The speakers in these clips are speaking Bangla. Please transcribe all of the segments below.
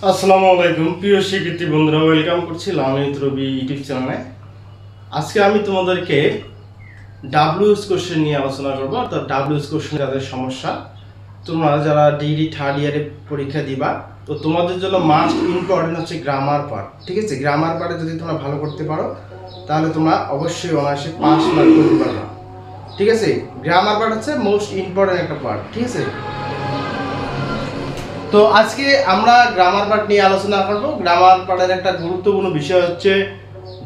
আসসালামু আলাইকুম প্রিয় শিক্ষার্থী বন্ধুরা, ওয়েলকাম করছি লামিত রবি ইউটিউব চ্যানেলে। আজকে আমি তোমাদেরকে ডাব্লিউএস কোশ্চেন নিয়ে আলোচনা করবো। অর্থাৎ ডাব্লিউএস কোশ্চেন যাদের সমস্যা, তোমরা যারা ডিগ্রি থার্ড ইয়ারে পরীক্ষা দিবা, তো তোমাদের জন্য মাস্ট ইম্পর্টেন্ট হচ্ছে গ্রামার পার্ট। ঠিক আছে, গ্রামার পার্টে যদি তোমরা ভালো করতে পারো তাহলে তোমরা অবশ্যই অনায়াসে 5 মার্ক করতে পারবে। ঠিক আছে, গ্রামার পার্ট হচ্ছে মোস্ট ইম্পর্টেন্ট একটা পার্ট। ঠিক আছে, তো আজকে আমরা গ্রামার পার্ট নিয়ে আলোচনা করব। গ্রামার পার্টের একটা গুরুত্বপূর্ণ বিষয় হচ্ছে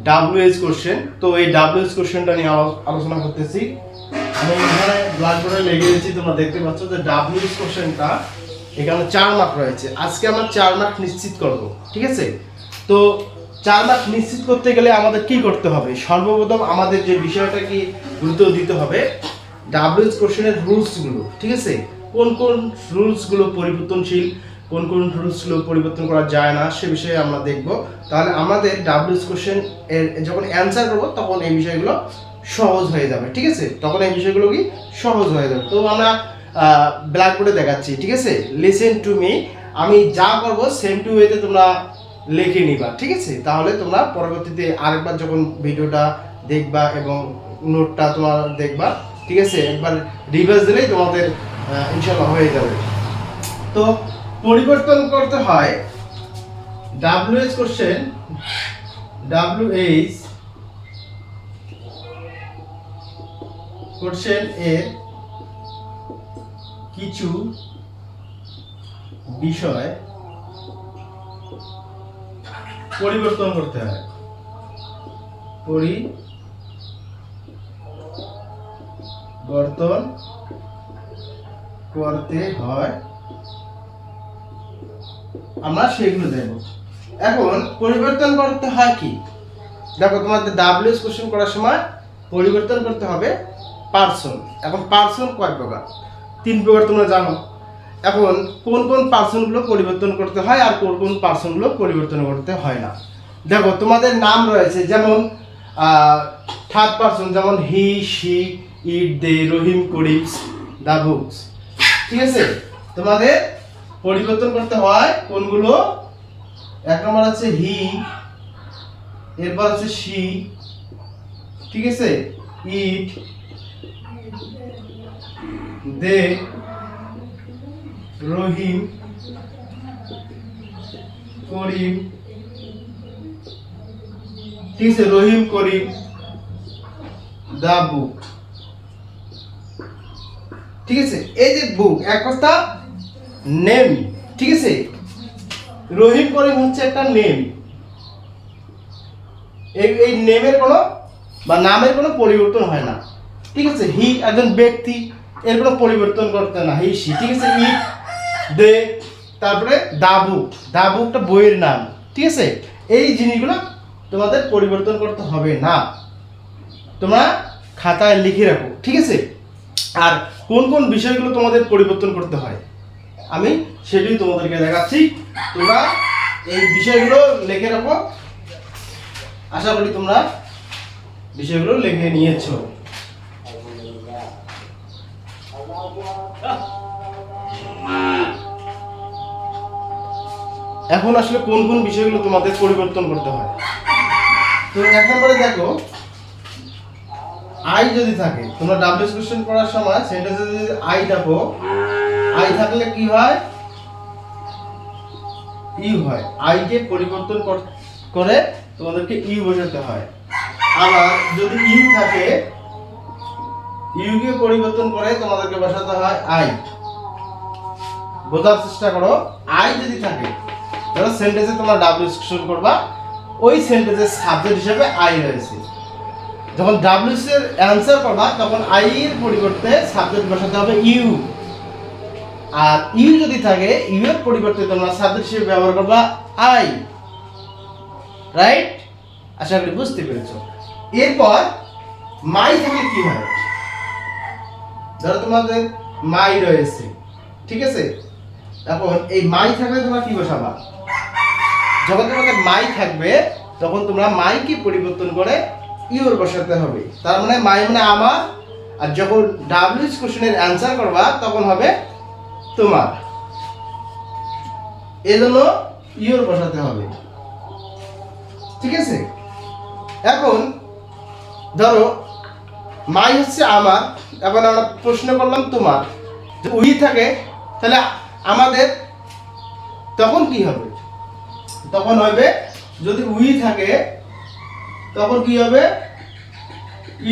ডাব্লিউএস কোশ্চেন। তো এই ডাব্লিউএস কোশ্চেনটা নিয়ে আলোচনা করতেছি। আমি এখানে ব্ল্যাকবোর্ডে লিখে দিয়েছি, তোমরা দেখতে পাচ্ছ যে ডাব্লিউএস কোশ্চেনটা এখানে 4 মার্ক রয়েছে। আজকে আমরা 4 মার্ক নিশ্চিত করব। ঠিক আছে, তো 4 মার্ক নিশ্চিত করতে গেলে আমাদের কি করতে হবে? সর্বপ্রথম আমাদের যে বিষয়টা কি গুরুত্ব দিতে হবে, ডাব্লিউএস কোশ্চেনের রুলসগুলো। ঠিক আছে, কোন কোন রুলসগুলো পরিবর্তনশীল, কোন কোন রুলসগুলো পরিবর্তন করা যায় না, সে বিষয়ে আমরা দেখব। তাহলে আমাদের ডাব্লিউএস কোশ্চেন এর যখন অ্যান্সার করব তখন এই বিষয়গুলো সহজ হয়ে যাবে। ঠিক আছে, তখন এই বিষয়গুলো কি সহজ হয়ে যাবে। তো আমরা ব্ল্যাকবোর্ডে দেখাচ্ছি। ঠিক আছে, লিসেন টু মি। আমি যা করব সেম টু ওয়েতে তোমরা লিখে নিবা। ঠিক আছে, তাহলে তোমরা পরবর্তীতে আরেকবার যখন ভিডিওটা দেখবা এবং নোটটা তোমরা দেখবা, ঠিক আছে, একবার রিভাইজ দিলেই তোমাদের ইনশাআল্লাহ হয়ে যাবে। তো পরিবর্তন করতে হয় ডাব্লিউএস কোশ্চেন, ডাব্লিউএস কোশ্চেন এর কিছু বিষয় পরিবর্তন করতে হয়। পরিবর্তন করতে হয়, আমরা সেগুলো দেব। এখন পরিবর্তন করতে হয় কি, দেখো তোমাদের ডাব্লিউএস কোশ্চেন করার সময় পরিবর্তন করতে হবে পার্সন। এখন পার্সন কয় প্রকার? 3 প্রকার তোমরা জানো। এখন কোন কোন পার্সনগুলো পরিবর্তন করতে হয় আর কোন কোন পার্সনগুলো পরিবর্তন করতে হয় না। দেখো তোমাদের নাম রয়েছে, যেমন থার্ড পার্সন, যেমন হি, she, it, they, Rahim, Karim, the books. ঠিক আছে, তোমাদের পরিবর্তন করতে হয় কোনগুলো? 1 নম্বর আছে হি, এরপর আছে শি, ঠিক আছে, ইট, দে, রহিম, করিম। ঠিক আছে, রহিম, করিম, দা বুক। ঠিক আছে, এই যে বুক এক কথা নেম। ঠিক আছে, রহিম, করিম হচ্ছে একটা নেম। এই নেমের কোনো বা নামের কোনো পরিবর্তন হয় না। ঠিক আছে, হি একজন ব্যক্তি, এর কোনো পরিবর্তন করতে না, হি, শি। ঠিক আছে, ইট, দে, তারপরে দা বুক। দা বুকটা বইয়ের নাম। ঠিক আছে, এই জিনিসগুলো তোমাদের পরিবর্তন করতে হবে না, তোমরা খাতায় লিখে রাখো। ঠিক আছে, আর কোন কোন বিষয়গুলো তোমাদের পরিবর্তন করতে হয় আমি সেটাই তোমাদেরকে দেখাচ্ছি। তোমরা এই বিষয়গুলো লিখে রাখো। আশা করি তোমরা বিষয়গুলো লিখে নিয়েছো। এখন আসলে কোন কোন বিষয়গুলো তোমাদের পরিবর্তন করতে হয়। তো 1 নম্বরে দেখো, আই যদি থাকে, তোমরা ডাব্লিউএস কোশ্চেন করার সময় সেন্টেন্সে যদি আই দেখো, আই থাকলে কি হয়? ইউ হয়। আই কে পরিবর্তন করে তোমাদেরকে ইউ বসাতে হয়। আবার যদি ইউ থাকে, ইউ কে পরিবর্তন করে তোমাদেরকে বসাতে হয় আই। বোঝার চেষ্টা করো। আই যদি থাকে, ধরো সেন্টেন্সে তোমরা ডাব্লিউএস কোশ্চেন করবা, ওই সেন্টেন্সের সাবজেক্ট হিসেবে আই রয়েছে। যখন ডাব্লিউএস এর অ্যান্সার করবা তখন আই এর পরিবর্তে সাবজেক্ট বসাতে হবে ইউ। আর ইউ যদি থাকে, ইউ এর পরিবর্তে তোমরা সাবজেক্ট হিসেবে ব্যবহার করবা আই। রাইট? আশা করি বুঝতে পেরেছো। এরপর মাই থাকলে কি হয়? ধরো তোমাদের মাই রয়েছে, ঠিক আছে, এখন এই মাই থাকলে তোমরা কি বসাবা? যখন তোমাদের মাই থাকবে তখন তোমরা মাই কি পরিবর্তন করে ইউর বসাতে হবে। তার মানে মাই মানে আমার, আর যখন ডাব্লিউএস কোশ্চেনের অ্যান্সার করবা তখন হবে তোমার। এজন্য ইওর বসাতে হবে, ঠিক আছে। এখন ধরো মাই হচ্ছে আমার, এখন আমরা প্রশ্ন করলাম তোমার, যে উই থাকে তাহলে আমাদের তখন কি হবে? তখন হবে যদি উই থাকে তখন কি হবে?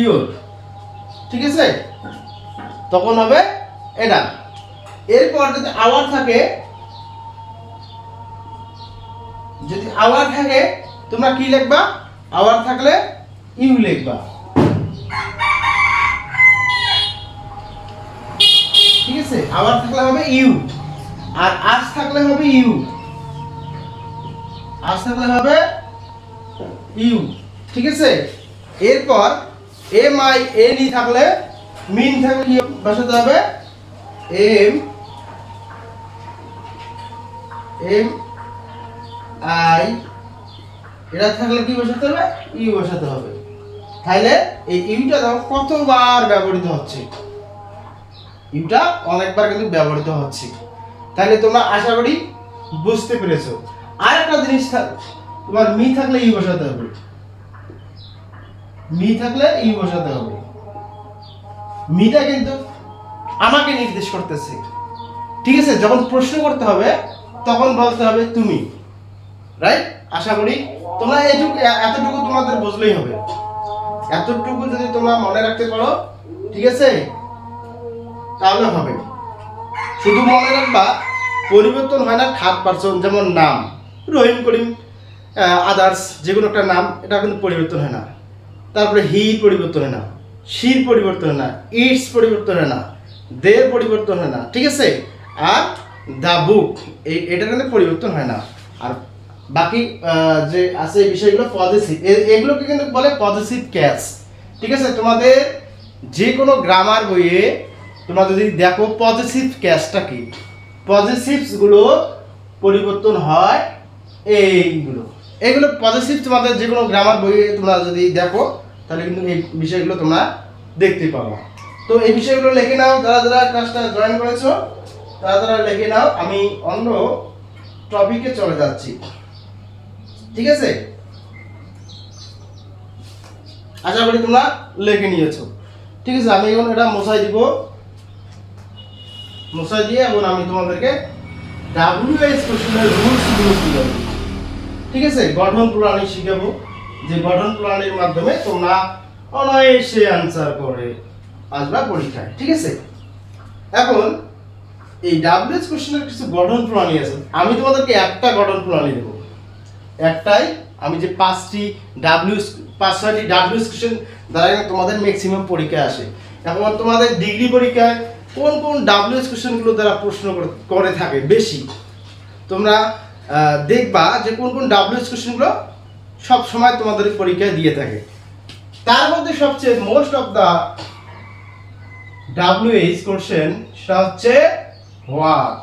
ইওর, ঠিক আছে, তখন হবে এটা। এরপর যদি আওয়ার থাকে, যদি আওয়ার থাকে তোমরা কি লিখবা? আওয়ার থাকলে ইউ লিখবা, ঠিক আছে। আওয়ার থাকলে হবে ইউ, আর আজ থাকলে হবে ইউ, আজ থাকলে হবে ইউ, ঠিক আছে। এরপর এম আই এন ই থাকলে, মিন থাকলে কি বসাতে হবে? এম এম আই, এটা থাকলে কি বসাতে হবে? ইউ বসাতে হবে। তাহলে এই ইউটা দেখো কতবার ব্যবহৃত হচ্ছে, ইউটা অনেকবার কিন্তু ব্যবহৃত হচ্ছে। তাহলে তোমরা আশা করি বুঝতে পেরেছো। আর একটা জিনিস, তোমার মি থাকলে ইউ বসাতে হবে, মি থাকলে ইউ বসাতে হবে। মিটা কিন্তু আমাকে নির্দেশ করতেছে, ঠিক আছে। যখন প্রশ্ন করতে হবে তখন বলতে হবে তুমি, রাইট। আশা করি তোমরা এতটুকু তোমাদের বুঝলেই হবে। এতটুকু যদি তোমরা মনে রাখতে পারো, ঠিক আছে, তাহলে হবে। শুধু মনে রাখবা পরিবর্তন হয় না থার্ড পারসন, যেমন নাম রহিম, করিম, আদার্স যে কোনো একটা নাম, এটা কিন্তু পরিবর্তন হয় না। তারপরে হি পরিবর্তন হয় না, শির পরিবর্তন হয় না, ইটস পরিবর্তন হয় না, দের পরিবর্তন হয় না, ঠিক আছে। আর দ্য বুক, এটা কিন্তু পরিবর্তন হয় না। আর বাকি যে আছে এই বিষয়গুলো পজিটিভ, এগুলোকে কিন্তু বলে পজিটিভ ক্যাচ, ঠিক আছে। তোমাদের যে কোনো গ্রামার বইয়ে তোমরা যদি দেখো পজিটিভ ক্যাচটা কি, পজিটিভসগুলো পরিবর্তন হয় এইগুলো, এগুলো পজিটিভ। তোমাদের যে কোনো গ্রামার বইয়ে তোমরা যদি দেখো তাহলে কিন্তু এই বিষয়গুলো তোমরা দেখতে পাবো। তো এই বিষয়গুলো লিখে নাও, যারা যারা ক্লাসটা জয়েন করেছো তারা তারা লিখে নাও। আমি অন্য টপিকে চলে যাচ্ছি, ঠিক আছে। আশা করি তোমরা লিখে নিয়েছো, ঠিক আছে। আমি এখন এটা মোছাই দিব, মোছাই দিয়ে এখন আমি তোমাদেরকে WH কোশ্চেনের রুলসগুলো শিখাবো, ঠিক আছে। গঠন প্রণালী শিখাবো, যে গঠন প্রণালীর মাধ্যমে তোমরা অনায়াসে আনসার করে আসবা পরীক্ষায়, ঠিক আছে। এখন এই WH কোশ্চেনের কিছু গঠন প্রণালী আছে, আমি তোমাদেরকে একটা গঠন প্রণালী দেবো, একটাই। আমি যে 5টি WH কোশ্চেন দ্বারা তোমাদের ম্যাক্সিমাম পরীক্ষায় আসে। এখন তোমাদের ডিগ্রি পরীক্ষায় কোন কোন WH কোশ্চেনগুলো দ্বারা প্রশ্ন করে থাকে বেশি, তোমরা দেখবা যে কোন কোন WH কোশ্চেনগুলো সব সময় তোমাদের পরীক্ষায় দিয়ে থাকে। তার মধ্যে সবচেয়ে most of the WH question সেটা হচ্ছে হোয়াট।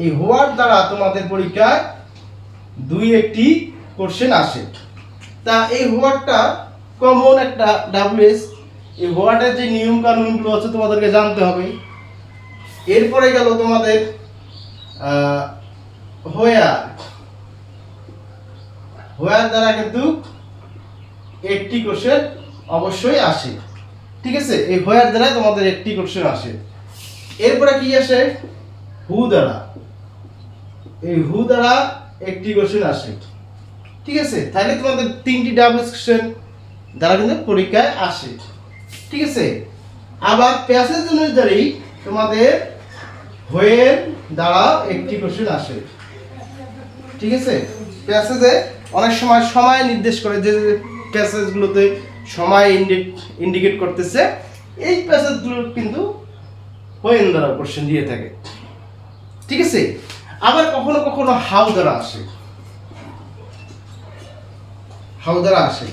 এই হোয়াট দ্বারা তোমাদের পরীক্ষায় 2-1টি কোশ্চেন আসে। তা এই হোয়াটটা কমন একটা WH। এই হোয়াটের যে নিয়ম কানুনগুলো আছে তোমাদেরকে জানতে হবে। এরপরে গেল তোমাদের হোয়ার। হোয়ার দ্বারা কিন্তু 1টি কোশ্চেন অবশ্যই আসে, ঠিক আছে। এই হোয়ার দ্বারা তোমাদের 1টি কোশ্চেন আসে। এরপরে কি আসে? হু দ্বারা। এই হু দ্বারা 1টি কোশ্চেন আসে, ঠিক আছে। তাহলে তোমাদের 3টি WH কোশ্চেন দ্বারা কিন্তু পরীক্ষায় আসে, ঠিক আছে। আবার প্যাসেজ অনুযায়ী তোমাদের হোয়ের দ্বারা 1টি কোশ্চেন আসে, ঠিক আছে। প্যাসেজে অনেক সময় সময় নির্দেশ করে, যে প্যাসেজগুলোতে সময় ইন্ডিকেট করতেছে, এই প্যাসেজগুলো কিন্তু হোয়েন দ্বারা কোশ্চেন দিয়ে থাকে, ঠিক আছে। আবার কখনো কখনো হাউ দ্বারা আসে, হাউ দ্বারা আসে,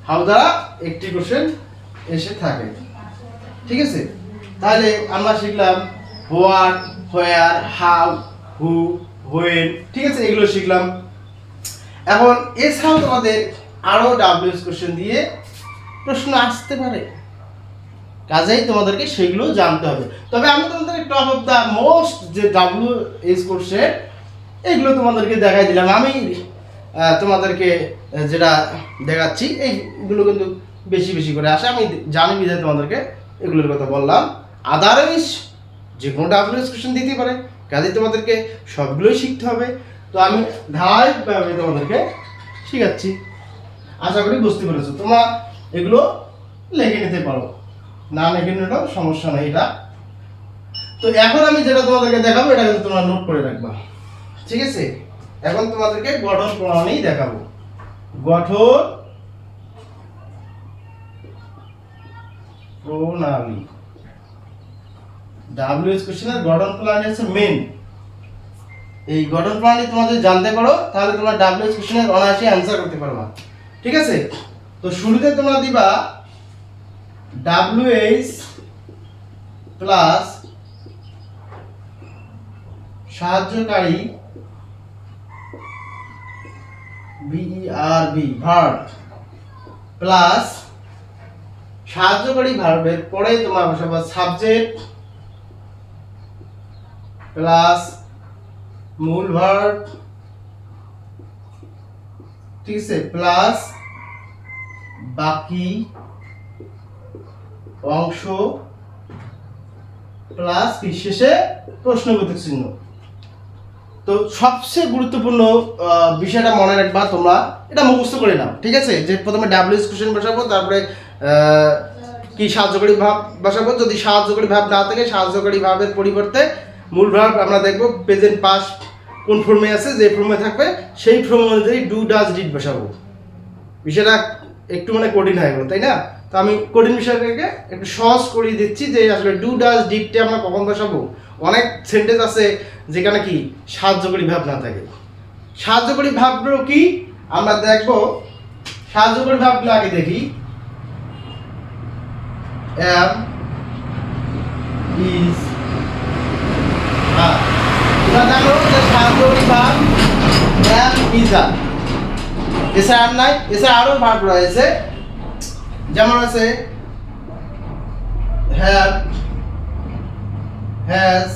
হাউ দ্বারা 1টি কোশ্চেন এসে থাকে, ঠিক আছে। তাহলে আমরা শিখলাম what, where, how, who, when, ঠিক আছে, এগুলো শিখলাম। এখন এছাড়াও তোমাদের আরো WH কোশ্চেন দিয়ে প্রশ্ন আসতে পারে, কাজেই তোমাদেরকে সেগুলো জানতে হবে। তবে আমি তোমাদেরকে টপ অফ দা মোস্ট যে WH কোশ্চেন এইগুলো তোমাদেরকে দেখাই দিলাম। আমি তোমাদেরকে যেটা দেখাচ্ছি এইগুলো কিন্তু বেশি বেশি করে আসে, আমি জানি বিধায় তোমাদেরকে এগুলোর কথা বললাম। আদারওয়াইজ যে কোনো ডাব্লিউএস কোশ্চেন দিতে পারে, কাজে তোমাদেরকে সবগুলোই শিখতে হবে। তো আমি ধারাবাহিকভাবে তোমাদেরকে শিখাচ্ছি, আশা করি বুঝতে পেরেছো। তোমরা এগুলো লিখে নিতে পারো, না লিখে নিলেও সমস্যা নেই এটা। তো এখন আমি যেটা তোমাদেরকে দেখাবো এটা কিন্তু তোমরা নোট করে রাখবা, ঠিক আছে? এখন তোমাদেরকে গঠন প্রণালী দেখাবো। গঠন প্রণালী, ডাব্লিউএস কোশ্চেনের গঠন প্রণালী হচ্ছে মেন। এই গঠন প্রণালী তোমাদের জানতে পারো, তাহলে তোমরা ডাব্লিউএস কোশ্চেনের অনায়াসে অ্যান্সার করতে পারবা, ঠিক আছে? তো শুরুতে তোমরা দিবা ডাব্লিউএস প্লাস সাহায্যকারী ভিআরবি ভার্ব প্লাস সাহায্যকারী ভার্বের পরে তোমার বসাবো সাবজেক্ট প্লাস মূল ভার্ব, ঠিক আছে, প্লাস বাকি অংশ প্লাস কি শেষে প্রশ্নবোধক চিহ্ন। তো সবচেয়ে গুরুত্বপূর্ণ বিষয়টা মনে রাখবা, তোমরা এটা মুখস্থ করে নাও, ঠিক আছে? যে প্রথমে ডাব্লিউএস কোশ্চেন বসাবো, তারপরে কি সাহায্যকারী ভাব বসাবো। যদি সাহায্যকারী ভাব না থাকে, সাহায্যকারী ভাবের পরিবর্তে মূল ভাব আমরা দেখবো প্রেজেন্ট পাস্ট কোন ফর্মে আছে, যে ফর্মে থাকবে সেই ফর্ম অনুযায়ী ডু ডাজ ডিড বসাবো। বিষয়টা একটু মানে কঠিন হয়ে গেল, তাই না? তো আমি কঠিন বিষয়টাকে একটু সহজ করিয়ে দিচ্ছি যে আসলে ডু ডাজ ডিডটা আমরা কখন বসাবো। অনেক সেন্টেন্স আছে যেখানে কি সাহায্যকারী ভাব না থাকে। সাহায্যকারী ভাবগুলো কি আমরা দেখবো, সাহায্যকারী ভাবগুলো আগে দেখি। am is are, তোমরা জানো যে সাহায্যকারী ভাব am is are, এছাড়া আর নাই। এছাড়া আরো ভাব রয়েছে, যেমন আছে have, has,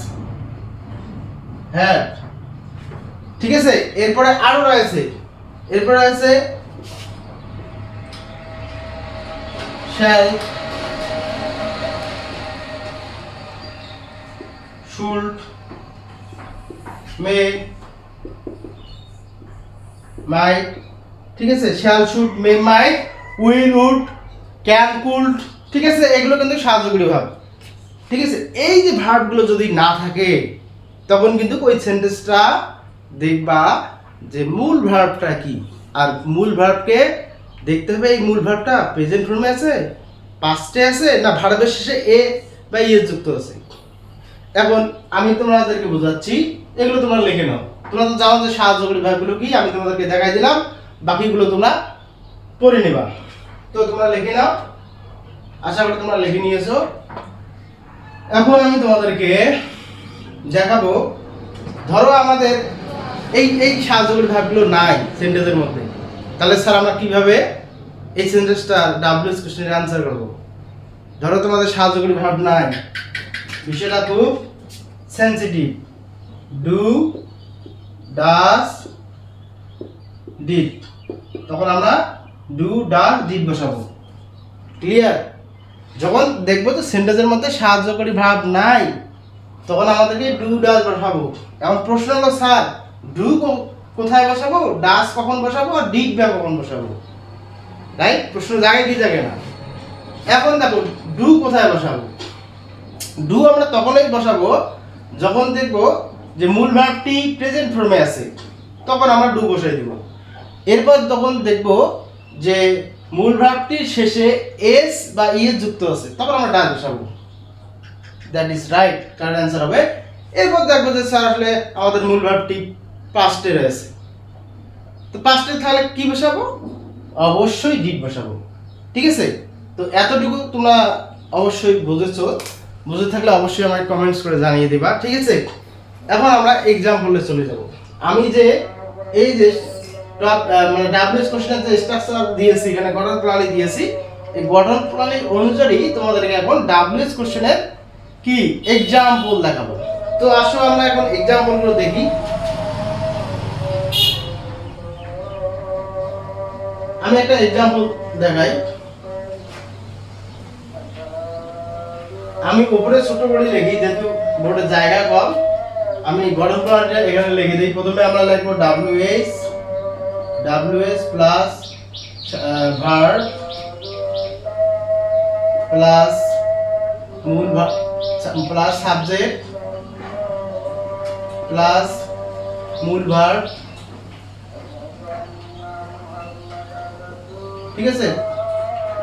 had, ঠিক আছে? এরপরে আরো রয়েছে, এরপরে আছে shall, should, may, might, ঠিক আছে? shall, should, may, might, will, would, can, could, ঠিক আছে? এগুলো কিন্তু সাহায্যকারী ভাব, ঠিক আছে? এই যে ভার্বগুলো যদি না থাকে তখন কিন্তু ওই সেন্টেন্সটা দেখবা যে মূল ভার্বটা কি। আর মূল ভার্বকে দেখতে হবে এই মূল ভার্বটা প্রেজেন্ট ফর্মে আছে, পাস্টে আছে, না ভার্বের শেষে এ বা ইয়ে যুক্ত আছে। এখন আমি তোমাদেরকে বোঝাচ্ছি, এগুলো তোমরা লিখে নাও। তোমরা তো জানো যে সাহায্যকারী ভার্বগুলো কি, আমি তোমাদেরকে দেখাই দিলাম, বাকিগুলো তোমরা পড়ে নেবা। তো তোমরা লিখে নাও, আশা করি তোমরা লিখে নিয়েছো। এখন আমি তোমাদেরকে দেখাবো, ধরো আমাদের এই সাহায্যকারী ভাবগুলো নাই সেন্টেন্সের মধ্যে, তাহলে স্যার আমরা কিভাবে এই সেন্টেন্সটা ডাব্লিউএস কোশ্চেনের অ্যান্সার করব? ধরো তোমাদের সাহায্যকারী ভাব নাই, বিষয়টা খুব সেনসিটিভ। ডু ডাস ডিড, তখন আমরা ডু ডাস ডিড বসাবো, ক্লিয়ার? যখন দেখবো তো সেন্টেন্সের মধ্যে সাহায্যকারী ভাব নাই, তখন আমাদেরকে ডু ডাস বসাবো। এখন প্রশ্ন হলো স্যার ডু কোথায় বসাবো, ডাস কখন বসাবো, আর ডিড বা কখন বসাবো? রাইট? প্রশ্ন জায়গায় কি জায়গায় না। এখন দেখো ডু কোথায় বসাবো। ডু আমরা তখনই বসাবো যখন দেখবো যে মূল ভার্বটি প্রেজেন্ট ফর্মে আছে, তখন আমরা ডু বসাই দিব। এরপর তখন দেখবো যে মূল ভার্বটির শেষে এস বা ইএস যুক্ত আছে, তখন আমরা ডাস বসাবো। That is right, correct answer হবে। এরপর দেখবো যে স্যার আসলে আমাদের মূল ভার্বটি পাস্টে রয়েছে, তো পাস্টে তাহলে কি বসাবো? অবশ্যই ডিড বসাবো, ঠিক আছে? তো এতটুকু তোমরা অবশ্যই বুঝেছো, বুঝে থাকলে অবশ্যই আমাকে কমেন্টস করে জানিয়ে দিবা, ঠিক আছে? এখন আমরা এক্সাম্পলে চলে যাব। আমি যে এই যে মানে ডাব্লিউএস কোশ্চেনের যে স্ট্রাকচার দিয়েছি, এখানে গঠন প্রণালী দিয়েছি, এই গঠন প্রণালী অনুযায়ী তোমাদেরকে এখন ডাব্লিউএস কোশ্চেনের কি এক্সাম্পল দেখাবো। তো আসো আমরা এখন এক্সাম্পলগুলো দেখি। আমি একটা एग्जांपल দেখাই। আমি উপরে ছোট করে লিখি যেহেতু বোর্ডে জায়গা কম, আমি গঠন প্রণালীটা এখানে লিখে দেই। প্রথমে আমরা লিখব WS প্লাস ভার্ব প্লাস মূল প্লাস সাবজেক্ট প্লাস মূল ভার্ব, ঠিক আছে,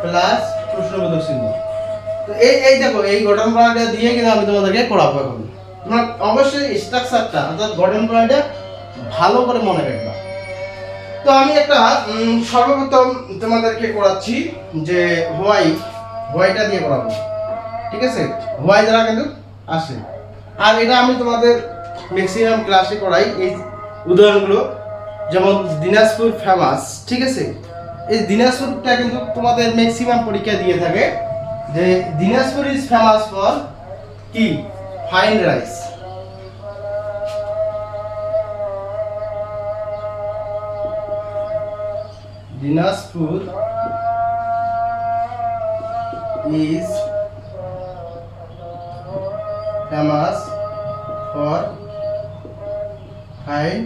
প্লাস প্রশ্নবোধক চিহ্ন। তো এই দেখো এই গঠন প্রণালীটা দিয়ে কিন্তু আমি তোমাদেরকে পড়াবো। এখন তোমরা অবশ্যই স্ট্রাকচারটা অর্থাৎ গঠন প্রণালীটা ভালো করে মনে রাখবা। তো আমি একটা সর্বপ্রথম তোমাদেরকে করাচ্ছি যে হোয়াইটা দিয়ে করাবো, ঠিক আছে। হোয়াই দ্বারা কিন্তু আসে, আর এটা আমি তোমাদের ম্যাক্সিমাম ক্লাসে করাই এই উদাহরণগুলো। যেমন দিনাজপুর ফেমাস, ঠিক আছে। এই দিনাজপুরটা কিন্তু তোমাদের ম্যাক্সিমাম পরীক্ষা দিয়ে থাকে যে দিনাজপুর ইজ ফেমাস ফর কি, fine rice. Dinajpur is famous for fine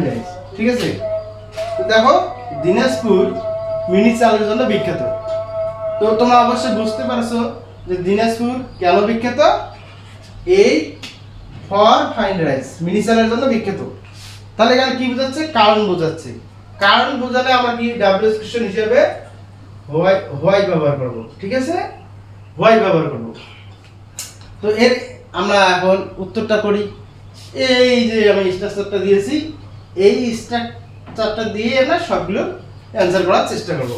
rice, ঠিক আছে। তো দেখো দিনাজপুর মিনি চালের জন্য বিখ্যাত। তো তোমরা অবশ্যই বুঝতে পারছো যে দিনাজপুর কেন বিখ্যাত, এই ফর ফাইন রাইস, মিনি চালের জন্য বিখ্যাত। তাহলে এখানে কি বোঝাচ্ছে, কারণ বোঝাচ্ছে। কারণ বোঝালে আমরা কি ডাব্লিউএস কোশ্চেন হিসেবে হোয়াই ব্যবহার করব, ঠিক আছে, হোয়াই ব্যবহার করব। তো এর আমরা এখন উত্তরটা করি। এই যে আমি স্ট্রাকচারটা দিয়েছি, এই স্ট্রাকচারটা দিয়ে আমরা সবগুলো অ্যানসার করার চেষ্টা করব।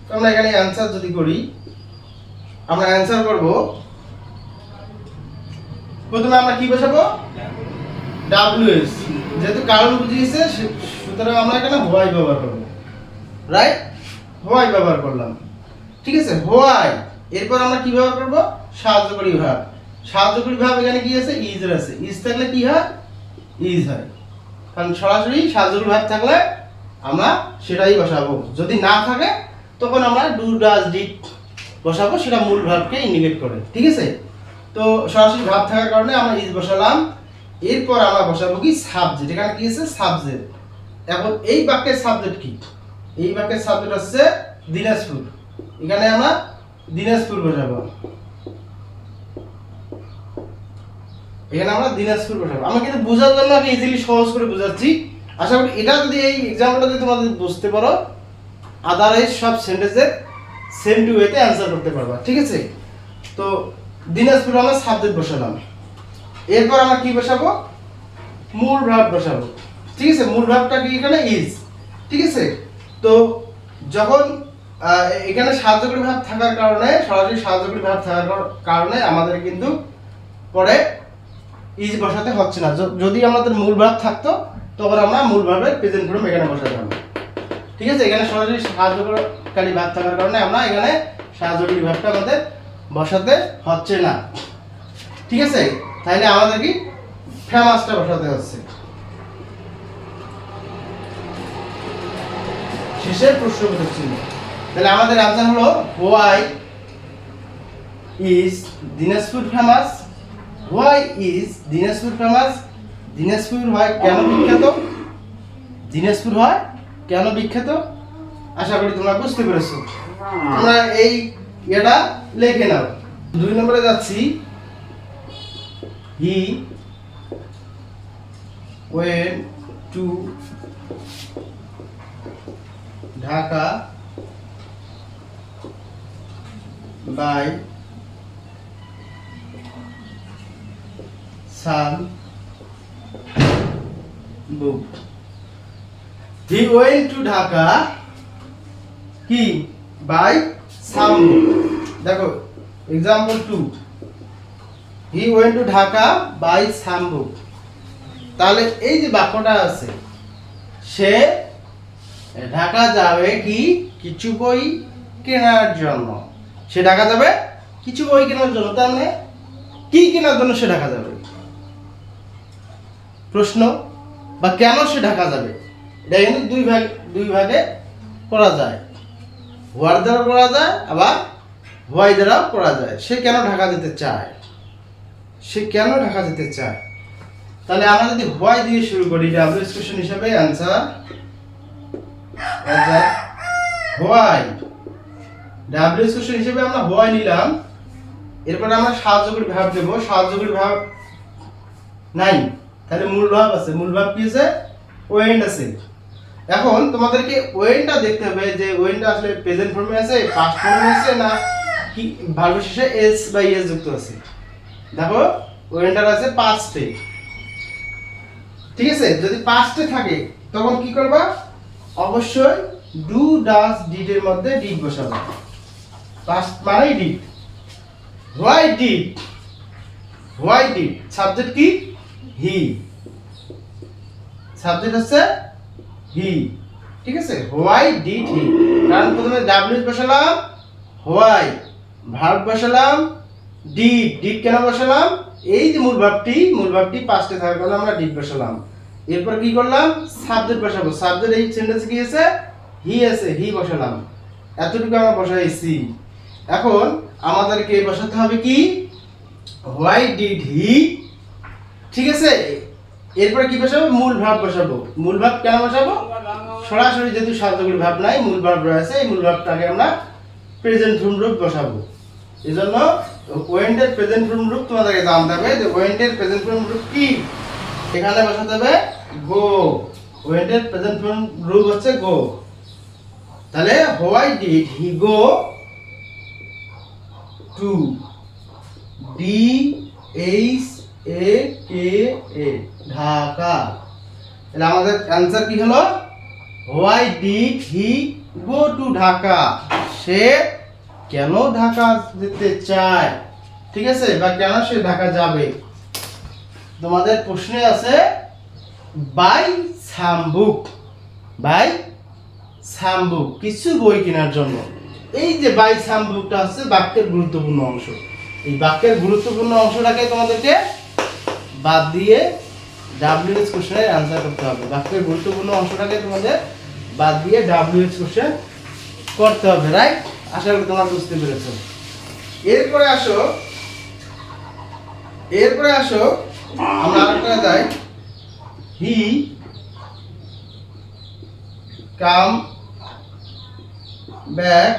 তো আমরা এখানে অ্যানসার যদি করি, আমরা অ্যানসার করব। প্রথমে আমরা কি বসাবো, ডাব্লিউএস, যেহেতু কারণ বুঝিয়েছে সুতরাং আমরা এখানে হোয়াই ব্যবহার করব, রাইট, হোয়াই ব্যবহার করলাম, ঠিক আছে, হোয়াই। এরপর আমরা কি ব্যবহার করব, সাহায্যকারী ভাব। সাহায্যকারী ভাব এখানে কি আছে, ইজ আছে। ইজ থাকলে কি হয়, ইজ হয়, কারণ সরাসরি সাহায্যকারী ভাব থাকলে আমরা সেটাই বসাবো। যদি না থাকে তখন আমরা ডু ডাজ ডিড বসাবো, সেটা মূল ভাবকে ইন্ডিকেট করে, ঠিক আছে। তো সরাসরি ভাব থাকার কারণে আমরা ইজ বসালাম। এরপর আমরা বসাবো কি, সাবজেক্ট। এখানে কি আছে, সাবজেক্ট। এখন এই বাক্যের সাবজেক্ট কি, এই বাক্যের সাবজেক্ট হচ্ছে দিনাজপুর। এখানে আমরা দিনাজপুর বসাবো, এখানে আমরা দিনাজপুর বসাবো। আমরা কিন্তু বোঝার জন্য আমি ইজিলি সহজ করে বোঝাচ্ছি। আশা করি এটা যদি এই এক্সাম্পলটা যদি তোমাদের বুঝতে পারো, আদারওয়াইজ সব সেন্টেন্সের সেম টু ওয়েতে অ্যান্সার করতে পারবা, ঠিক আছে। তো দিনাজপুর আমরা সাবজেক্ট বসালাম। এরপর আমরা কি বসাবো, মূল ভার্ব বসাবো, ঠিক আছে। মূল ভার্বটা কি এখানে ইজ, ঠিক আছে। তো যখন এখানে সাহায্যকারী ভাব থাকার কারণে, সরাসরি সাহায্যকারী ভাব থাকার কারণে আমাদের কিন্তু পরে ইজ বসাতে হচ্ছে না। যদি আমাদের মূল ভার্ব থাকতো তখন আমরা মূল ভার্বের প্রেজেন্ট ফর্ম এখানে বসাতাম, ঠিক আছে। এখানে সরাসরি সাহায্যকারী ভাব থাকার কারণে আমরা এখানে সাহায্যকারী ভাবটা আমাদের বসাতে হচ্ছে না, ঠিক আছে। তাহলে আমাদের কি ফেমাসটা বসাতে হচ্ছে। শেষের প্রশ্নবোধক চিহ্ন। তাহলে আমাদের আনসার হলো why is Dinajpur famous. Why is Dinajpur famous. Dinajpur হয় কেন বিখ্যাত, দিনাজপুর হয় কেন বিখ্যাত। আশা করি তোমরা বুঝতে পেরেছো। তোমরা এই এটা লিখে নাও। 2 নম্বরে যাচ্ছি। He went to Dhaka by some book. He went to Dhaka কি by some book. দেখো example 2. He went to Dhaka by some book. তাহলে এই যে বাক্যটা আছে, সে ঢাকা যাবে কি কিছু বই কেনার জন্য। সে ঢাকা যাবে কিছু বই কেনার জন্য। তাহলে কি কেনার জন্য সে ঢাকা যাবে, প্রশ্ন বা কেন সে ঢাকা যাবে, এটা কিন্তু দুই ভাগে করা যায়, হোয়ার দ্বারা করা যায় আবার হোয়াই দ্বারাও করা যায়। সে কেন ঢাকা যেতে চায়, সে কেন ঢাকা যেতে চায়। তাহলে আমরা যদি হোয়াই দিয়ে শুরু করি, ডাব্লিউএস কোশ্চেন হিসাবে অ্যান্সার হোয়াই, ডাব্লিউএস কোশ্চেন হিসেবে আমরা হোয়াই নিলাম। এরপর আমরা সাহায্যকারী ভাব দেব, সাহায্যকারী ভাব নাই, তাহলে মূল ভাব আছে, মূল ভাব কি আছে, ওয়েন্ট আছে। এখন তোমাদেরকে ওয়েন্টটা দেখতে হবে যে ওয়েন্টটা আসলে প্রেজেন্ট ফর্মে আছে, পাস্ট ফর্মে আছে, না কি ভার্বের শেষে এস বা ইএস যুক্ত আছে। দেখো ওয়েন্টটা আছে পাস্টে, ঠিক আছে। যদি পাস্টে থাকে তখন কি করবা, অবশ্যই ডু ডাজ ডিড এর মধ্যে ডিড বসাবে, পাস্ট মানে did. Why did, why did subject কি, হি, সাবজেক্ট হচ্ছে হি, ঠিক আছে। হোয়াই ডিড হি, কারণ প্রথমে ডাব্লিউ বসালাম, হোয়াই ভার্ব বসালাম, ডিড, ডিড কেন বসালাম, এই যে মূল ভাবটি পাস্টে থাকার কারণে আমরা ডিড বসালাম। এরপর কি করলাম, সাবজেক্ট বসাবো, সাবজেক্ট এই সেন্টেন্সে কি আছে, হি আছে, হি বসালাম, এতটুকু আমরা বসাইছি। এখন আমাদেরকে বসাতে হবে কি, হোয়াই ডিড হি, ঠিক আছে। এরপরে কি বসাবো, মূল ভাব বসাবো। মূল ভাব কেন বসাবো, সরাসরি যেহেতু সাহায্যকারী ভাব নাই, মূল ভাব রয়েছে, এই মূল ভাবটাকে আমরা প্রেজেন্ট ফর্ম রূপ বসাবো। এজন্য ওয়েন্টের প্রেজেন্ট ফর্ম রূপ তোমাদেরকে জানতে হবে যে ওয়েন্টের প্রেজেন্ট ফর্ম রূপ কি, এখানে বসাতে হবে গো, ওয়েন্টের প্রেজেন্ট ফর্ম রূপ হচ্ছে গো। তাহলে why did he go to, D H A K A, Dhaka. তাহলে আমাদের অ্যান্সার কি হলো, why did he go to Dhaka, সে কেন ঢাকা যেতে চায়, ঠিক আছে, বা কেন সে ঢাকা যাবে। তোমাদের প্রশ্নে আছে বাই সাম বুক, বাই সাম বুক, কিছু বই কেনার জন্য। এই যে বাই সাম বুকটা হচ্ছে বাক্যের গুরুত্বপূর্ণ অংশ, এই বাক্যের গুরুত্বপূর্ণ অংশটাকে তোমাদেরকে বাদ দিয়ে ডাব্লিউএস কোশ্চেনের অ্যান্সার করতে হবে। বাক্যের গুরুত্বপূর্ণ অংশটাকে তোমাদের বাদ দিয়ে ডাব্লিউএস কোশ্চেন করতে হবে, রাইট। আশা করি তোমরা বুঝতে পেরেছো। এরপরে আসো আমরা আরেকটা যাই, হি কাম ব্যাক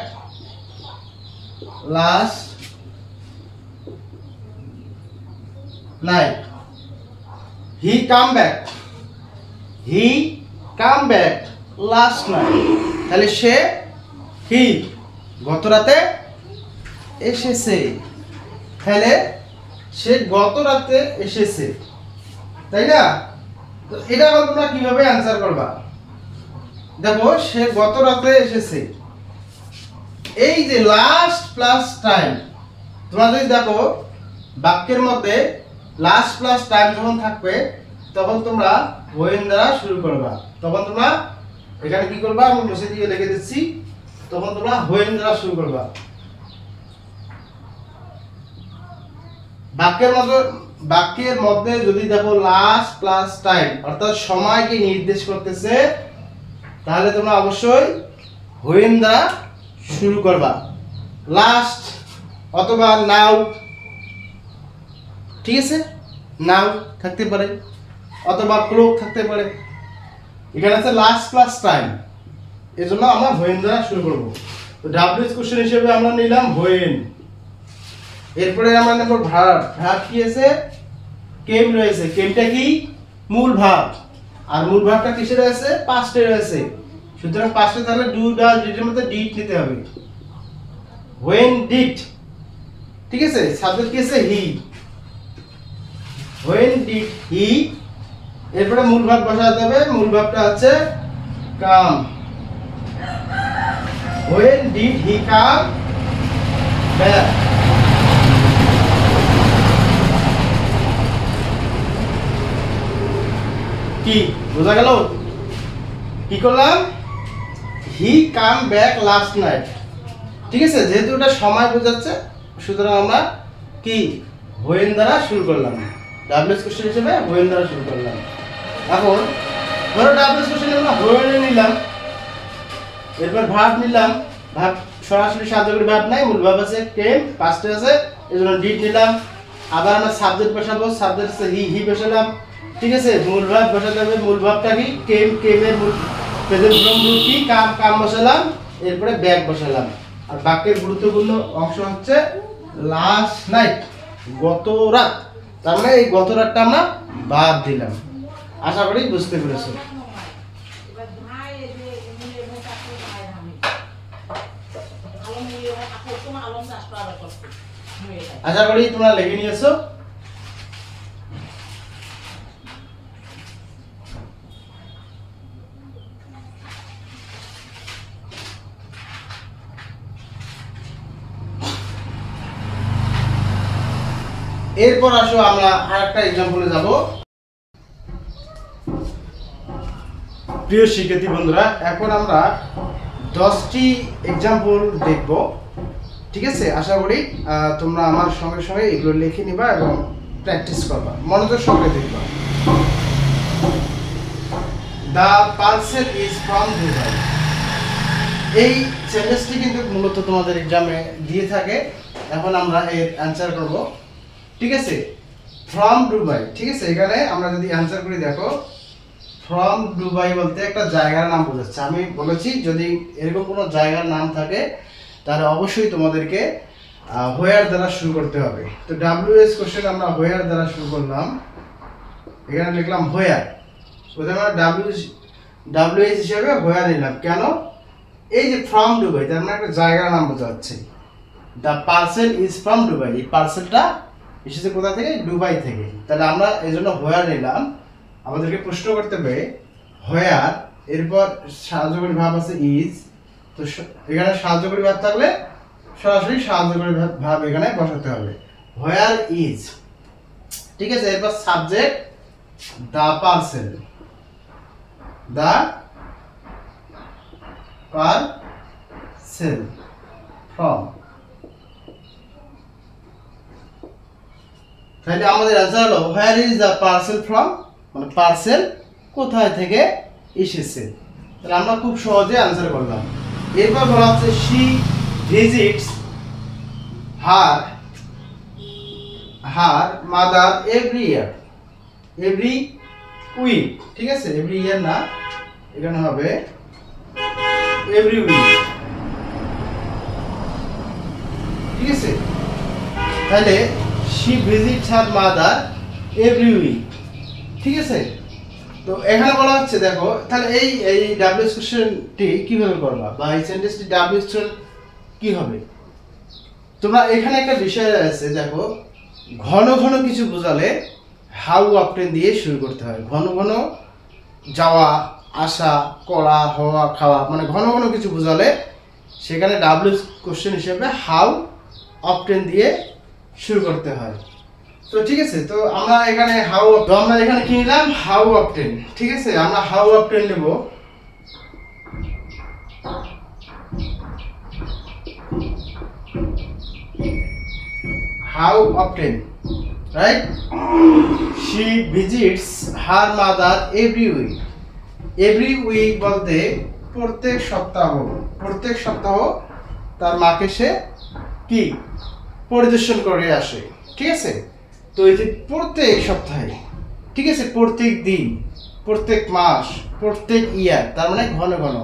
লাস্ট নাইট, হি কাম ব্যাক লাস্ট নাইট। তাহলে সে হি গত রাতে এসেছে, তাহলে সে গত রাতে এসেছে, তাই না। তো এটা আবার তোমরা কিভাবে অ্যান্সার করবা, দেখো সে গত রাতে এসেছে, এই যে লাস্ট প্লাস টাইম, তোমরা যদি দেখো বাক্যের মধ্যে লাস্ট প্লাস টাইম যখন থাকবে তখন তোমরা হোয়েন দ্বারা শুরু করবা, তখন তোমরা এখানে কি করবা, আমি বসে দিয়ে লিখে দিচ্ছি, তখন তোমরা হোয়েন দ্বারা শুরু করবা। বাক্যের মধ্যে যদি দেখো লাস্ট প্লাস টাইম অর্থাৎ সময়কে নির্দেশ করতেছে, তাহলে তোমরা অবশ্যই হোয়েন দ্বারা শুরু করবা। লাস্ট অথবা নাও, ঠিক আছে, নাও থাকতে পারে অথবা ক্লোক থাকতে পারে। এখানে আছে লাস্ট প্লাস টাইম, এজন্য আমরা হোয়েন দ্বারা শুরু করব। তো ডাব্লিউএস কোশ্চেন হিসেবে আমরা নিলাম হোয়েন। এরপরে আমরা নেব ভার্ব। ভার্ব কি আছে, কেম রয়েছে, কেমটা কি মূল ভাব, আর মূল ভাবটা কিসে রয়েছে, পাস্টে রয়েছে। সুতরাং পাস্টে তাহলে ডু ডাজ ডিড এর মধ্যে ডিড নিতে হবে, হোয়েন ডিড, ঠিক আছে। সাবজেক্ট কি আছে, হি, হোয়েন ডিড হি। এরপরে মূল ভাব বসাতে হবে, মূল ভাবটা হচ্ছে come, when did he come back. কি বোঝা গেল, কি করলাম, he come back last night, ঠিক আছে। যেহেতু এটা সময় বোঝাচ্ছে সুতরাং আমরা কি হোয়েন দ্বারা শুরু করলাম, ডাব্লিউএস কোশ্চেন হিসেবে হোয়েন দ্বারা শুরু করলাম। এখন ধরো ডাব্লিউএস কোশ্চেন আমরা হয়ে নিলাম, এরপর ভাব নিলাম, ভাব সরাসরি সাহায্যকারী ভাব নাই, মূল ভাব আছে কেম, পাস্টে আছে, এজন্য ডিড নিলাম। আবার আমরা সাবজেক্ট বসাবো, সাবজেক্ট আছে হি বসালাম, ঠিক আছে। মূল ভাব বসাতে হবে, মূল ভাবটা কি কেম, কেমের মূল প্রেজেন্ট ফর্ম রূপ কি কাম, কাম বসালাম, এরপরে ব্যাক বসালাম। আর বাক্যের গুরুত্বপূর্ণ অংশ হচ্ছে লাস্ট নাইট, গত রাত, তার মানে এই গত রাতটা আমরা বাদ দিলাম। আশা করি বুঝতে পেরেছো। আশা করি তোমরা লিখে নিয়েছো। এরপর আসো আমরা আরেকটা এক্সাম্পলে যাব। প্রিয় শিক্ষার্থী বন্ধুরা, এখন আমরা 10টি এক্সাম্পল দেখব, ঠিক আছে। আশা করি তোমরা আমার সঙ্গে সঙ্গে এগুলো লিখে নিবা এবং প্র্যাকটিস করবা, মনোযোগ সঙ্গে দেখবা। The parcel is from Dubai. এই সেন্টেন্সটি কিন্তু মূলত তোমাদের এক্সামে দিয়ে থাকে। এখন আমরা এর অ্যান্সার করব, ঠিক আছে। ফ্রম দুবাই, ঠিক আছে। এখানে আমরা যদি অ্যান্সার করি, দেখো ফ্রম দুবাই বলতে একটা জায়গার নাম বোঝাচ্ছে। আমি বলেছি যদি এরকম কোনো জায়গার নাম থাকে তাহলে অবশ্যই তোমাদেরকে হোয়ার দ্বারা শুরু করতে হবে। তো ডাব্লিউএস কোশ্চেন আমরা হোয়ার দ্বারা শুরু করলাম, এখানে লিখলাম হোয়ার, প্রথমে আমরা ডাব্লিউএস হিসেবে হোয়ার নিলাম। কেন? এই যে ফ্রম দুবাই, তার মানে একটা জায়গার নাম বোঝাচ্ছে। The parcel is from Dubai, এই পার্সেলটা এসেছে কোথা থেকে? দুবাই থেকে। তাহলে আমরা এই জন্য হোয়ার নিলাম। আমাদেরকে প্রশ্ন করতে হবে হোয়ার, এরপর সাহায্যকারী ভাব আছে ইজ। তো এখানে সাহায্যকারী ভাব থাকলে সরাসরি সাহায্যকারী ভাব এখানে বসাতে হবে, হোয়ার ইজ, ঠিক আছে। এরপর subject the parcel, the parcel from. তাহলে আমাদের অ্যান্সার হলো where is the parcel from, মানে পার্সেল কোথায় থেকে এসেছে। তাহলে আমরা খুব সহজে অ্যান্সার করলাম। এরপর বলা হচ্ছে she visits her mother every year, every week, ঠিক আছে। এভরি ইয়ার না, এখানে হবে এভরি উইক, ঠিক আছে। তাহলে she visits her mother every week, ঠিক আছে। তো এখানে বলা হচ্ছে, দেখো তাহলে এই ডাব্লিউএস কোশ্চেনটি কিভাবে করবা, বা এই সেন্টেন্সটি ডাব্লিউএস কি হবে। তোমরা এখানে একটা বিষয় আছে, দেখো ঘন ঘন কিছু বোঝালে হাউ অফটেন দিয়ে শুরু করতে হয়। ঘন ঘন যাওয়া, আসা, করা, হওয়া, খাওয়া, মানে ঘন ঘন কিছু বোঝালে সেখানে ডাব্লিউএস কোশ্চেন হিসেবে হাউ অফটেন দিয়ে শুরু করতে হয়। তো ঠিক আছে, তো আমরা এখানে আমরা এখানে কি নিলাম? হাউ অফটেন, ঠিক আছে। আমরা হাউ অফটেন নেব। How often, right? She visits her mother every week. Every week বলতে প্রত্যেক সপ্তাহ, প্রত্যেক সপ্তাহ তার মাকে সে কি পরিদর্শন করে আসে, ঠিক আছে। তো এই যে প্রত্যেক সপ্তাহে, ঠিক আছে, প্রত্যেক দিন, প্রত্যেক মাস, প্রত্যেক ইয়ার, তার মানে ঘন ঘন,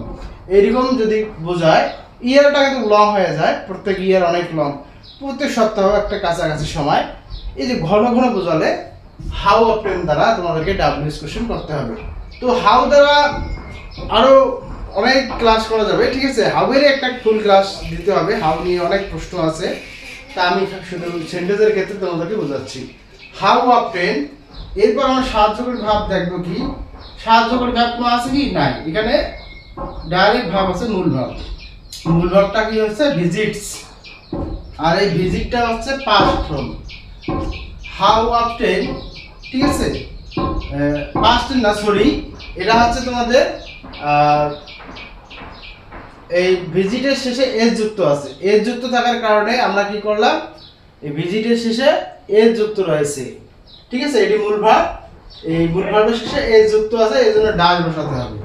এরকম যদি বোঝায়, ইয়ারটা কিন্তু লং হয়ে যায়, প্রত্যেক ইয়ার অনেক লং, প্রত্যেক সপ্তাহ একটা কাছাকাছি সময়। এই যে ঘন ঘন বোঝালে হাউ অফটেন দ্বারা তোমাদেরকে ডাব্লিউএস কোশ্চেন করতে হবে। তো হাউ দ্বারা আরও অনেক ক্লাস করা যাবে, ঠিক আছে। হাউয়ের একটা ফুল ক্লাস দিতে হবে, হাউ নিয়ে অনেক প্রশ্ন আছে, তা আমি শুধু সেন্টেন্সের ক্ষেত্রে তোমাদেরকে বোঝাচ্ছি। হাউ অফটেন, এরপর আমরা সাহায্যকারী ভাব দেখবো। কি সাহায্যকারী ভাব কোনো আছে কি? নাই। এখানে ডাইরেক্ট ভাব আছে মূল ভাব। মূল ভাবটা কি হচ্ছে? ভিজিটস, আর এই ভিজিটটা হচ্ছে পাস্ট ফর্ম। হাউ অফটেন, ঠিক আছে, পাস্ট না, সরি, এটা হচ্ছে তোমাদের এই ভিজিটের শেষে এস যুক্ত আছে। এস যুক্ত থাকার কারণে আমরা কি করলাম? এই ভিজিটের শেষে এস যুক্ত রয়েছে, ঠিক আছে। এটি মূল ভাব, এই মূল ভার্বের শেষে এস যুক্ত আছে, এই জন্য ডাজ বসাতে হবে,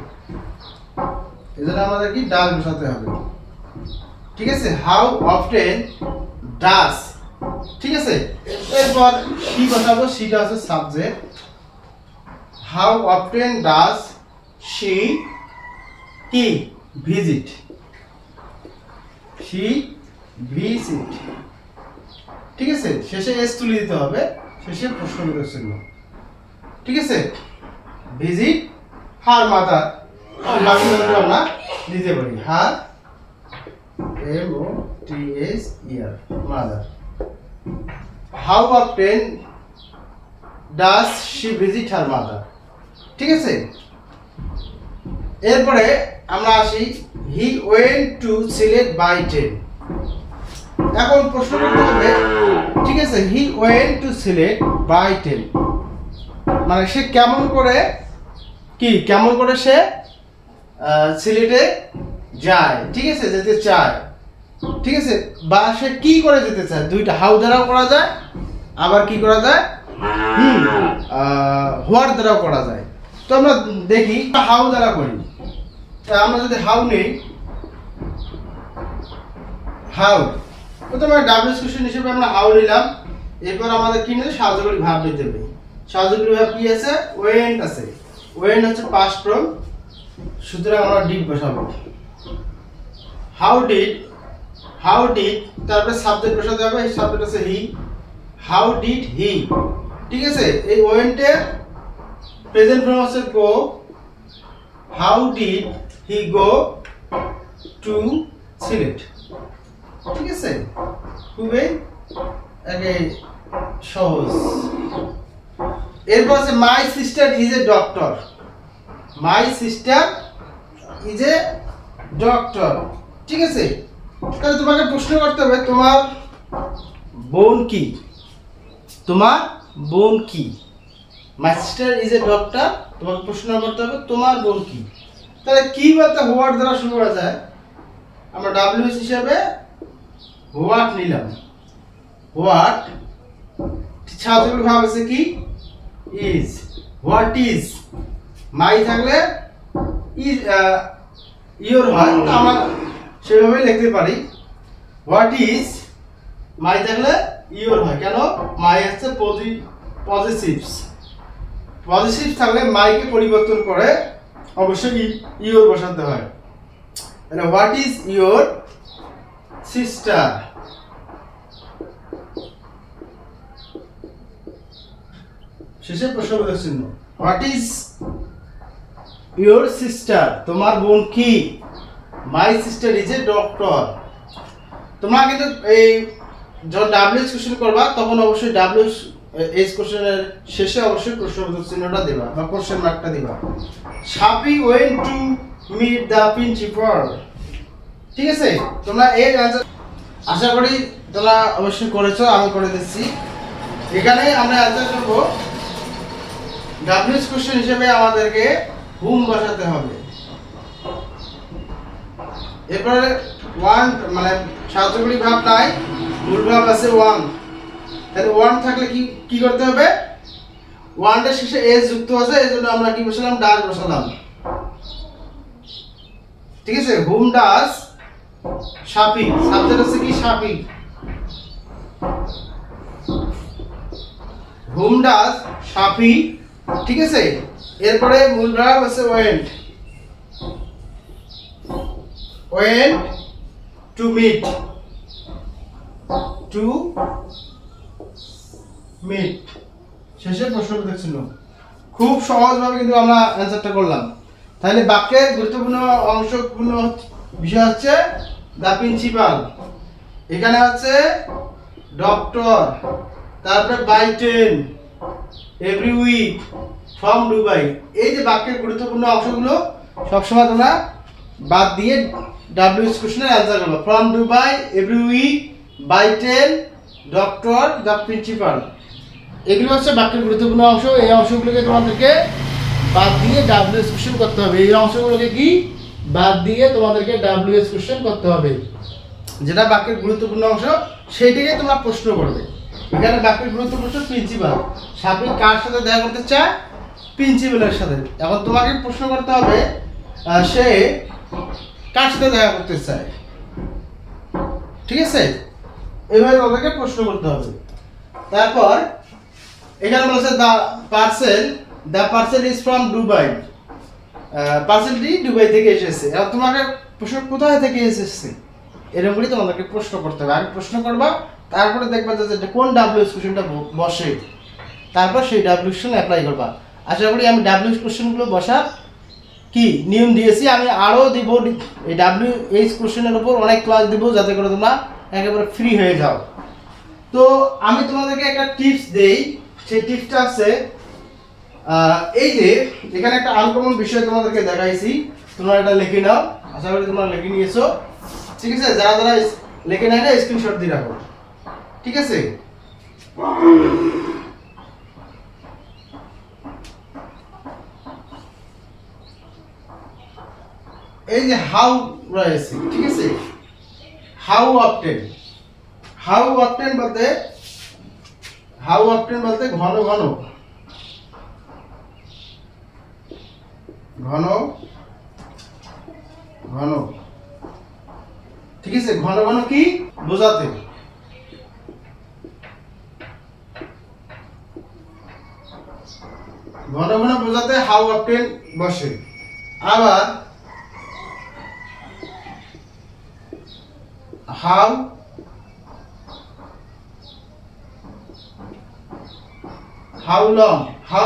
এই জন্য আমাদের কি ডাজ বসাতে হবে। ঠিক আছে, হাউ অফটেন ডাজ, ঠিক আছে। এরপর শি বসাবো, শিটা আছে subject. How often does she কি ভিজিট, শি ভিজিট, ঠিক আছে। শেষে এস তুলে দিতে হবে, শেষে প্রশ্নবোধক চিহ্ন, ঠিক আছে। ভিজিট হার মাদার, আমরা দিতে পারি her MOTHER mother. How often does she visit her mother, ঠিক আছে। এরপরে আমরা আসি he went to Sylhet by train. এখন প্রশ্ন করতে হবে, ঠিক আছে, he went to Sylhet by train মানে সে কেমন করে সে সিলেটে যায়, ঠিক আছে, যেতে চায়, ঠিক আছে। বা সে কি করে যেতে চায়, দুইটা হাউ দ্বারাও করা যায়, আবার কি করা যায় হোয়াট দ্বারাও করা যায়। তো আমরা দেখি হাউ দ্বারা করি। আমরা যদি হাউ নেই, হাউ প্রথমে ডাব্লিউএস কোশ্চেন হিসেবে আমরা হাউ নিলাম। এরপর আমাদের কি নিতে সাহায্যকারী ভাব নিতে হবে। সাহায্যকারী ভাব কি আছে, ওয়েন্ট আছে, ওয়েন্ট হচ্ছে পাস্ট ফর্ম, সুতরাং আমরা ডিড বসাবো। হাউ ডিড তারপরে সাবজেক্ট বসাতে হবে, এই সাবজেক্ট আছে হি, হাউ ডিড হি, ঠিক আছে। এই ওয়েন্টের প্রেজেন্ট ফর্ম হচ্ছে go, how did he go to Sylhet, ঠিক আছে। খুবই সহজ। এরপর আছে my sister is a doctor, my sister is a doctor, ঠিক আছে। তাহলে তোমাকে প্রশ্ন করতে হবে তোমার বোন কি, তোমার বোন কি। মাই সিস্টার ইজ এ ডক্টর, তোমাকে প্রশ্ন করতে হবে তোমার বোন কি। তাহলে কি বলতে হোয়াট দ্বারা শুরু করা যায়, আমরা ডাব্লিউএস হিসাবে হোয়াট নিলাম। হোয়াট সাহায্যকারী ভাব আছে কি ইজ, হোয়াট ইজ, মাই থাকলে ইজ ইওর হয়, তো আমরা সেভাবে লিখতে পারি হোয়াট ইজ, মাই থাকলে ইওর হয়। কেন, মাই হচ্ছে পজিটিভস, পজিটিভ থাকলে মাইকে পরিবর্তন করে অবশ্যই ইওর বসাতে হয়। তাহলে হোয়াট ইজ ইওর সিস্টার, শেষে প্রশ্নবোধক চিহ্ন। হোয়াট ইজ ইওর সিস্টার, তোমার বোন কি। মাই সিস্টার ইজ এ ডক্টর। তোমরা কিন্তু এই যখন ডাব্লিউএস কোশ্চেন করবা তখন অবশ্যই ডাব্লিউএস কোশ্চেনের শেষে অবশ্যই প্রশ্নবোধক চিহ্নটা দেবা বা কোশ্চেন মার্কটা দিবা। সাপি went to meet the principal, ঠিক আছে। তোমরা এর অ্যানসার আশা করি তোমরা অবশ্যই করেছো, আমি করে দিচ্ছি। এখানে আমরা অ্যানসার করব ডাব্লিউএস কোশ্চেন হিসেবে আমাদেরকে হুম বসাতে হবে। এরপরে ওয়ান মানে সাহায্যকারী ভাব নাই, মূল ভাব আছে ওয়ান। তাহলে ওয়ান থাকলে কি করতে হবে, ওয়ানটার শেষে এস যুক্ত আছে, এই জন্য আমরা কি বসালাম ডাজ বসালাম, ঠিক আছে। হুম ডাজ সাপি, সাবজেক্ট আছে কি সাপি, হুম ডাজ সাপি, ঠিক আছে। এরপরে মূল ভাব আছে went, went to meet, to meet, শেষে প্রশ্নবোধক চিহ্ন। খুব সহজভাবে কিন্তু আমরা অ্যানসারটা করলাম। তাহলে বাক্যের গুরুত্বপূর্ণ অংশপূর্ণ বিষয় হচ্ছে দ্য প্রিন্সিপাল, এখানে আছে ডক্টর, তারপরে by train, every week, from Dubai. এই যে বাক্যের গুরুত্বপূর্ণ অংশগুলো সবসময় তোমরা বাদ দিয়ে ডাব্লিউএস কোশ্চেনের অ্যান্সার করবে। From Dubai, every week, by train, doctor, the principal, এগুলো হচ্ছে বাক্যের গুরুত্বপূর্ণ অংশ। এই অংশগুলোকে তোমাদেরকে বাদ দিয়ে ডাব্লিউএস কোশ্চেন করতে হবে। এই অংশগুলোকে কি বাদ দিয়ে তোমাদেরকে ডাব্লিউএস কোশ্চেন করতে হবে। যেটা বাক্যের গুরুত্বপূর্ণ অংশ সেইটাকে তোমরা প্রশ্ন করবে। এখানে বাক্যের গুরুত্বপূর্ণ প্রিন্সিপাল, সাপি কার সাথে দেখা করতে চায়, প্রিন্সিপালের সাথে। এখন তোমাকে প্রশ্ন করতে হবে সে কার সাথে দেখা করতে চায়, ঠিক আছে? এভাবে তোমাকে প্রশ্ন করতে হবে। তারপর এখানে বলছে the parcel is from Dubai, পার্সেলটি দুবাই থেকে এসেছে। আর তোমাকে প্রশ্ন কোথায় থেকে এসেছে এরকম করে তোমাদেরকে প্রশ্ন করতে হবে। আগে প্রশ্ন করবা, তারপরে দেখবা যে কোন ডাব্লিউএস কোশ্চেনটা বসে, তারপর সেই ডাব্লিউএস কোশ্চেন অ্যাপ্লাই করবা। আশা করি আমি ডাব্লিউএস কোশ্চেনগুলো বসার কি নিয়ম দিয়েছি, আমি আরও দিব এই ডাব্লিউএস কোশ্চেনের উপর অনেক ক্লাস দিব, যাতে করে তোমরা একেবারে ফ্রি হয়ে যাও। তো আমি তোমাদেরকে একটা টিপস দেই, সেই টিপসটা আছে এই যে এখানে একটা আনকমন বিষয় তোমাদেরকে দেখাইছি, তোমরা এটা লিখে নাও। আশা করি তোমরা লিখে নিয়েছো, ঠিক আছে? যারা যারা লিখে নেয় না স্ক্রিনশট দিয়ে রাখো, ঠিক আছে? এই যে হাউ রয়েছে, ঠিক আছে? হাউ অফটেন বলতে ঘন ঘন, ঠিক আছে? ঘন ঘন কি বোঝাতে, ঘন ঘন বোঝাতে হাউ অফটেন বসে। আবার হাউ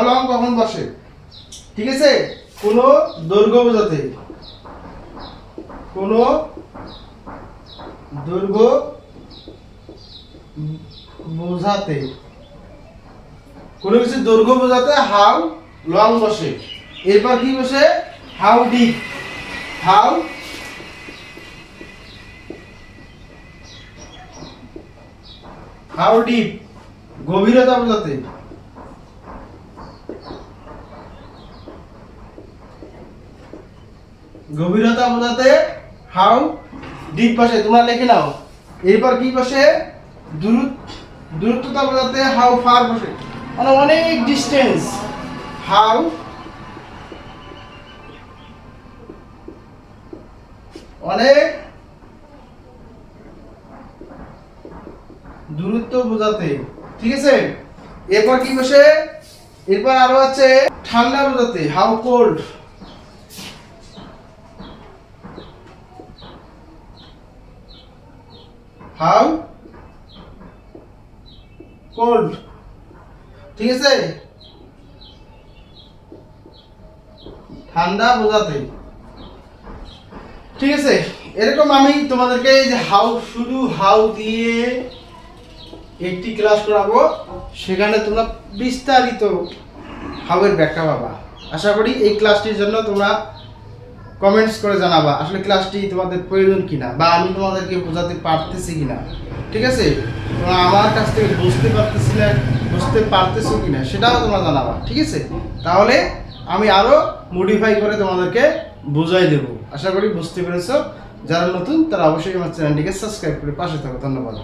লং কখন বসে, ঠিক আছে? কোন দৈর্ঘ্য বোঝাতে, কোন দৈর্ঘ্য বোঝাতে, কোনো কিছু দৈর্ঘ্য বোঝাতে হাউ লং বসে। এরপর কি বসে? হাউ ডিপ, হাউ ডিপ গভীরতা বোঝাতে, হাউ ডিপ বসে। তোমরা লিখে নাও। এরপর কি বসে? দূরত্বতা বোঝাতে হাউ ফার বসে, মানে অনেক ডিস্টেন্স। হাউ অনেক দূরত্ব বোঝাতে, ঠিক আছে? এরপর কি বসে? এরপর আরো আছে ঠান্ডা বোঝাতে, হাউ কোল্ড, হাউ কোল্ড, ঠিক আছে? ঠান্ডা বোঝাতে, ঠিক আছে? এরকম আমি তোমাদেরকে এই যে শুধু হাউ দিয়ে একটি ক্লাস করাবো, সেখানে তোমরা বিস্তারিত হাউয়ের ব্যাখ্যা পাবা। আশা করি এই ক্লাসটির জন্য তোমরা কমেন্টস করে জানাবা আসলে ক্লাসটি তোমাদের প্রয়োজন কিনা, বা আমি তোমাদেরকে বোঝাতে পারতেছি কিনা, ঠিক আছে? তোমরা আমার কাছ থেকে বুঝতে পারতেছো কিনা সেটাও তোমরা জানাবা, ঠিক আছে? তাহলে আমি আরো মডিফাই করে তোমাদেরকে বুঝাই দেব। আশা করি বুঝতে পেরেছো। যারা নতুন তারা অবশ্যই আমার চ্যানেলটিকে সাবস্ক্রাইব করে পাশে থাকো। ধন্যবাদ।